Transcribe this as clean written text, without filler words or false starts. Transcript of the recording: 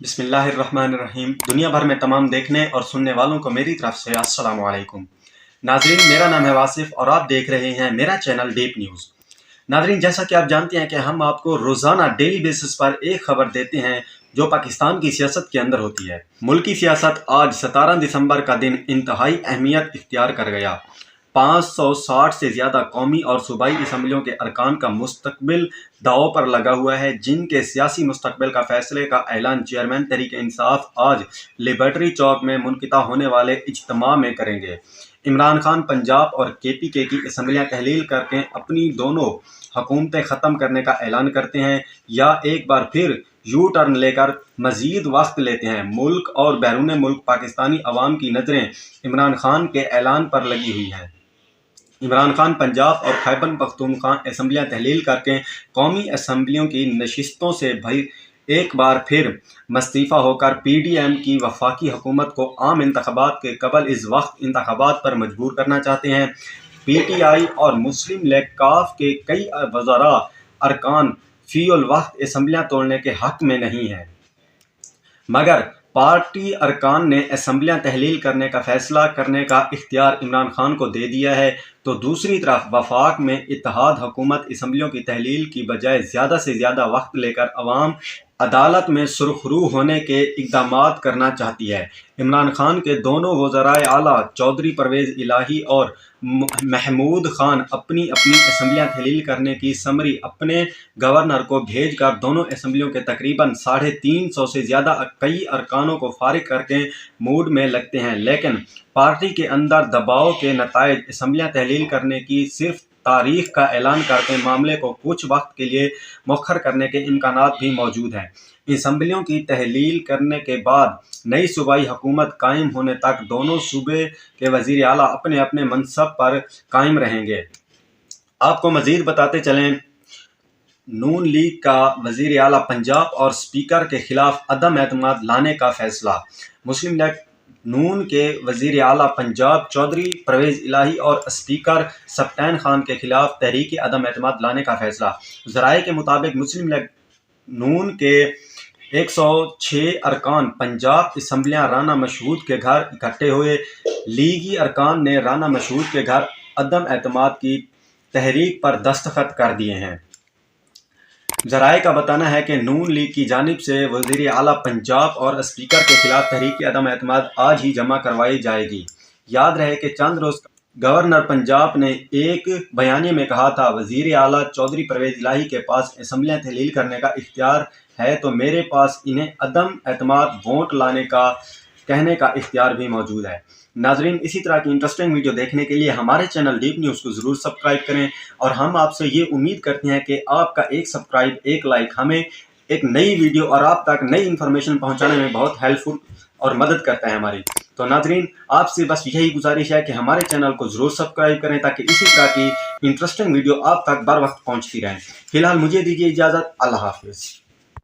بسم اللہ الرحمن الرحیم۔ دنیا بھر میں تمام دیکھنے اور سننے والوں کو میری طرف سے السلام علیکم۔ ناظرین، میرا نام ہے واصف اور آپ دیکھ رہے ہیں میرا چینل ڈیپ نیوز۔ ناظرین، جیسا کہ آپ جانتے ہیں کہ ہم آپ کو روزانہ ڈیلی بیسس پر ایک خبر دیتے ہیں جو پاکستان کی سیاست کے اندر ہوتی ہے۔ ملکی سیاست آج 17 دسمبر کا دن انتہائی اہمیت اختیار کر گیا۔ 560 سے زیادہ قومی اور صوبائی اسمبلیوں کے ارکان کا مستقبل داؤ پر لگا ہوا ہے، جن کے سیاسی مستقبل کا فیصلے کا اعلان چیئرمین تحریک انصاف آج لبرٹری چوک میں منعقدہ ہونے والے اجتماع میں کریں گے۔ عمران خان پنجاب اور KPK کی اسمبلیاں تحلیل کر کے اپنی دونوں حکومتیں ختم کرنے کا اعلان کرتے ہیں یا ایک بار پھر یو ٹرن لے کر مزید وقت لیتے ہیں۔ ملک اور بیرون ملک پاکستانی عوام کی نظریں عمران خان کے اعلان پر لگی ہوئی ہیں۔ عمران خان پنجاب اور خیبر پختونخوا اسمبلیاں تحلیل کر کے قومی اسمبلیوں کی نشستوں سے ایک بار پھر مستعفی ہو کر PDM کی وفاقی حکومت کو عام انتخابات کے قبل از وقت انتخابات پر مجبور کرنا چاہتے ہیں۔ PTI اور مسلم لیگ کاف کے کئی وزراء ارکان فی الوقت اسمبلیاں توڑنے کے حق میں نہیں ہیں، مگر پارٹی ارکان نے اسمبلیاں تحلیل کرنے کا فیصلہ کرنے کا اختیار عمران خان کو دے دیا ہے، تو دوسری طرف وفاق میں اتحاد حکومت اسمبلیوں کی تحلیل کی بجائے زیادہ سے زیادہ وقت لے کر عوام عدالت میں سرخرو ہونے کے اقدامات کرنا چاہتی ہے۔ عمران خان کے دونوں وزرائے اعلیٰ چودھری پرویز الہی اور محمود خان اپنی اسمبلیاں تحلیل کرنے کی سمری اپنے گورنر کو بھیج کر دونوں اسمبلیوں کے تقریباً 350 سے زیادہ کئی ارکانوں کو فارغ کر کے موڈ میں لگتے ہیں، لیکن پارٹی کے اندر دباؤ کے نتائج اسمبلیاں تحلیل کرنے کی صرف تاریخ کا اعلان کر کے معاملے کو کچھ وقت کے لیے مؤخر کرنے کے امکانات بھی موجود ہیں۔ اسمبلیوں کی تحلیل کرنے کے بعد نئی صوبائی حکومت قائم ہونے تک دونوں صوبے کے وزیر اعلیٰ اپنے اپنے منصب پر قائم رہیں گے۔ آپ کو مزید بتاتے چلیں، نون لیگ کا وزیر اعلیٰ پنجاب اور اسپیکر کے خلاف عدم اعتماد لانے کا فیصلہ۔ مسلم لیگ نون کے وزیر اعلیٰ پنجاب چودھری پرویز الہی اور اسپیکر سبطین خان کے خلاف تحریک عدم اعتماد لانے کا فیصلہ۔ ذرائع کے مطابق مسلم لیگ نون کے 106 ارکان پنجاب اسمبلیاں رانا مشہود کے گھر اکٹھے ہوئے۔ لیگی ارکان نے رانا مشہود کے گھر عدم اعتماد کی تحریک پر دستخط کر دیے ہیں۔ ذرائع کا بتانا ہے کہ نون لیگ کی جانب سے وزیر اعلیٰ پنجاب اور اسپیکر کے خلاف تحریک عدم اعتماد آج ہی جمع کروائی جائے گی۔ یاد رہے کہ چند روز گورنر پنجاب نے ایک بیانیے میں کہا تھا، وزیر اعلیٰ چودھری پرویز الہی کے پاس اسمبلیاں تحلیل کرنے کا اختیار ہے تو میرے پاس انہیں عدم اعتماد ووٹ لانے کا کہنے کا اختیار بھی موجود ہے۔ ناظرین، اسی طرح کی انٹرسٹنگ ویڈیو دیکھنے کے لیے ہمارے چینل ڈیپ نیوز کو ضرور سبسکرائب کریں، اور ہم آپ سے یہ امید کرتے ہیں کہ آپ کا ایک سبسکرائب، ایک لائک ہمیں ایک نئی ویڈیو اور آپ تک نئی انفارمیشن پہنچانے میں بہت ہیلپ فل اور مدد کرتا ہے ہماری۔ تو ناظرین، آپ سے بس یہی گزارش ہے کہ ہمارے چینل کو ضرور سبسکرائب کریں تاکہ اسی طرح کی انٹرسٹنگ ویڈیو آپ تک بر وقت پہنچتی رہیں۔ فی الحال مجھے دیجیے اجازت، اللہ حافظ۔